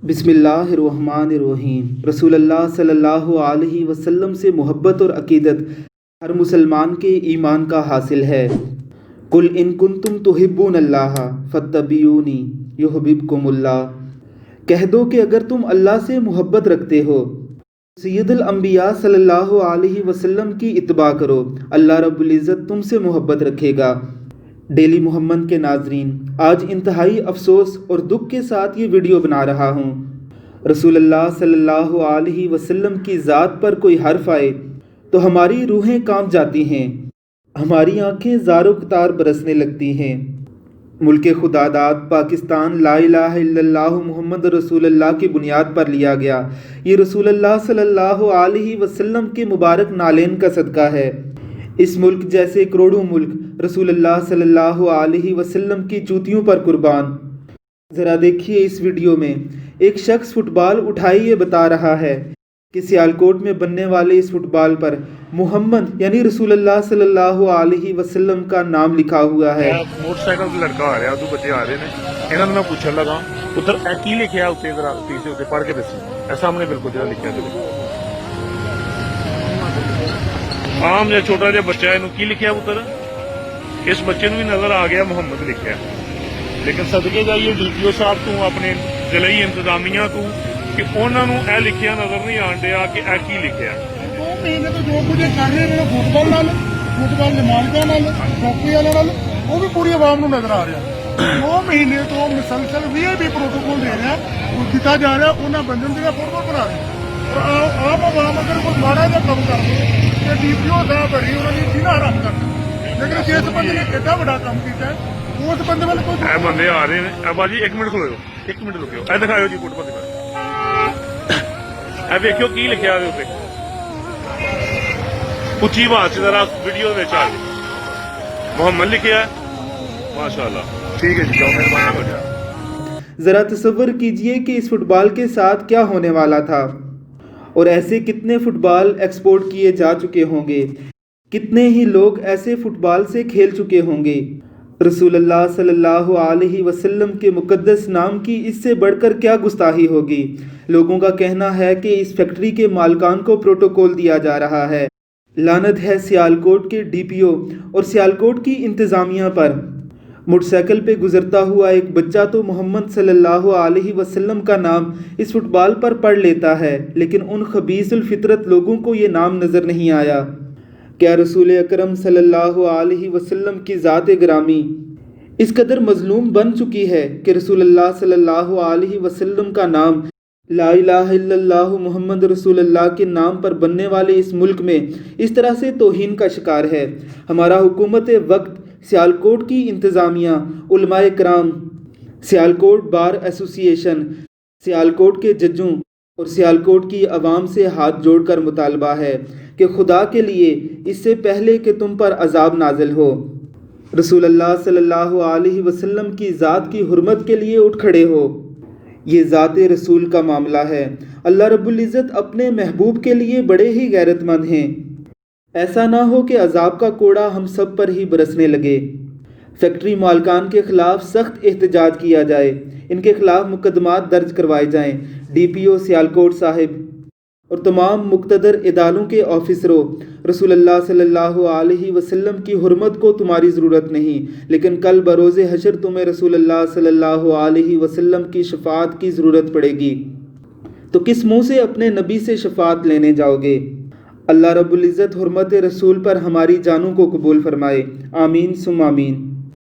बिस्मिल्लाहिर्रहमानिर्रहीम। रसूल अल्लाह सल्लल्लाहु अलैहि वसल्लम से मोहब्बत और अकीदत हर मुसलमान के ईमान का हासिल है। कुल इन कुंतुम तुहिब्बूनल्लाह फत्तबिऊनी युहब्बिबकुमुल्लाह। कह दो कि अगर तुम अल्लाह से मोहब्बत रखते हो सैयदुल अंबिया सल्लल्लाहु अलैहि वसल्लम की इत्तबा करो, अल्लाह रब्बुल इज़्ज़त तुमसे मोहब्बत रखेगा। डेली मोहम्मद के नाजरीन, आज इंतहाई अफसोस और दुख के साथ ये वीडियो बना रहा हूँ। रसूलुल्लाह सल्लल्लाहु अलैहि वसल्लम की ज़ात पर कोई हर्फ आए तो हमारी रूहें कांप जाती हैं, हमारी आंखें ज़ारो कतार बरसने लगती हैं। मुल्क खुदादाद पाकिस्तान ला इलाहा इल्लल्लाहु मुहम्मद रसूलुल्लाह की बुनियाद पर लिया गया। ये रसूलुल्लाह सल्लल्लाहु अलैहि वसल्लम के मुबारक नालेन का सदका है। इस मुल्क जैसे करोड़ों मुल्क रसूलुल्लाह सल्लल्लाहु अलैहि वसल्लम की जूतियों पर कुर्बान। ज़रा देखिए, इस वीडियो में एक शख्स फुटबॉल उठाए ये बता रहा है कि सियालकोट में बनने वाले इस फुटबॉल पर मोहम्मद यानी रसूलुल्लाह सल्लल्लाहु अलैहि वसल्लम का नाम लिखा हुआ है। मोटरसाइकिल से लड़का आ रहा, दो बच्चे आ रहे हैं, इन्होंने मैं पूछने लगा उधर की लिखा उत्ते पीछे उत्ते पढ़ के दसी सामने बिल्कुल जो लिखा आम जो छोटा जहा बच्चा है की लिखा पुत्र, इस बच्चे भी नजर आ गया मोहम्मद लिखा, लेकिन सदके जाइए डीपीओ साहब तू अपने जिले इंतजामिया तू कि उन्होंने यह लिखिया नजर नहीं आन दिया कि यह की लिखा। 2 महीने तो जो कुछ कर रहे हैं फुटबॉल के मालिकों चौकी वालों वो भी पूरी आवाम को नजर आ रहा। 2 महीने तो मुसलसल VIP प्रोटोकॉल दे रहे हैं, दिता जा रहा है उन्होंने बंदन का फुटबॉल बना रहे हैं। और आम आवाम अगर कोई माड़ा जहा कम कर दे तो DPO साहब बड़ी उन्होंने सीधा हराम कर, लेकिन जिस बंदे ने एडा बड़ा काम किया है उस बंदे वाले कोई बंदे आ रहे हैं। बाजी 1 मिनट खलो, 1 मिनट रुको, ए दिखाओ जी फुटबॉल देखियो की लिखा उच्ची आवाज से जरा वीडियो में आ मोहम्मद लिखा है, माशाल्लाह। ठीक है जी, जाओ मेहरबानी। ज़रा तसव्वुर कीजिए कि इस फुटबॉल के साथ क्या होने वाला था और ऐसे कितने फुटबॉल एक्सपोर्ट किए जा चुके होंगे, कितने ही लोग ऐसे फुटबॉल से खेल चुके होंगे। रसूलुल्लाह सल्लल्लाहु अलैहि वसल्लम के मुकद्दस नाम की इससे बढ़कर क्या गुस्ताही होगी। लोगों का कहना है कि इस फैक्ट्री के मालिकान को प्रोटोकॉल दिया जा रहा है। लानत है सियालकोट के DPO और सियालकोट की इंतज़ामिया पर। मोटरसाइकिल पे गुजरता हुआ एक बच्चा तो मोहम्मद सल्लल्लाहु अलैहि वसल्लम का नाम इस फुटबॉल पर पढ़ लेता है, लेकिन उन खबीसुल फितरत लोगों को ये नाम नज़र नहीं आया। क्या रसूल अकरम सल्लल्लाहु अलैहि वसल्लम की ज़ात ग्रामी इस कदर मजलूम बन चुकी है कि रसूलुल्लाह सल्लल्लाहु अलैहि वसल्लम का नाम ला इलाहा इल्लल्लाहु मुहम्मद रसूलुल्लाह के नाम पर बनने वाले इस मुल्क में इस तरह से तौहीन का शिकार है। हमारा हुकूमत वक्त, सियालकोट की इंतज़ामिया, उलमाए कराम, सियालकोट बार एसोसिएशन, सियालकोट के जजों और सियालकोट की आवाम से हाथ जोड़कर मुतालबा है कि खुदा के लिए इससे पहले कि तुम पर अजाब नाजिल हो, रसूलुल्लाह सल्लल्लाहु अलैहि वसल्लम की ज़ात की हुर्मत के लिए उठ खड़े हो। ये ज़ात रसूल का मामला है। अल्लाह रब्बुल इज़्ज़त अपने महबूब के लिए बड़े ही गैरतमंद हैं। ऐसा ना हो कि अजाब का कोड़ा हम सब पर ही बरसने लगे। फैक्ट्री मालकान के ख़िलाफ़ सख्त एहतजाज किया जाए, इनके ख़िलाफ़ मुकदमात दर्ज करवाए जाएँ। DPO सियालकोट साहिब और तमाम मुक़्तदर इदारों के ऑफिसरों, रसूलुल्लाह सल्लल्लाहु अलैहि वसल्लम की हुर्मत को तुम्हारी ज़रूरत नहीं, लेकिन कल बरोज़े हशर तुम्हें रसूलुल्लाह सल्लल्लाहु अलैहि वसल्लम की शफ़ाअत की ज़रूरत पड़ेगी, तो किस मुँह से अपने नबी से शफ़ाअत लेने जाओगे। अल्लाह रब्बुल इज़्ज़त हुर्मत रसूल पर हमारी जानों को कबूल फरमाए। आमीन सुम आमीन।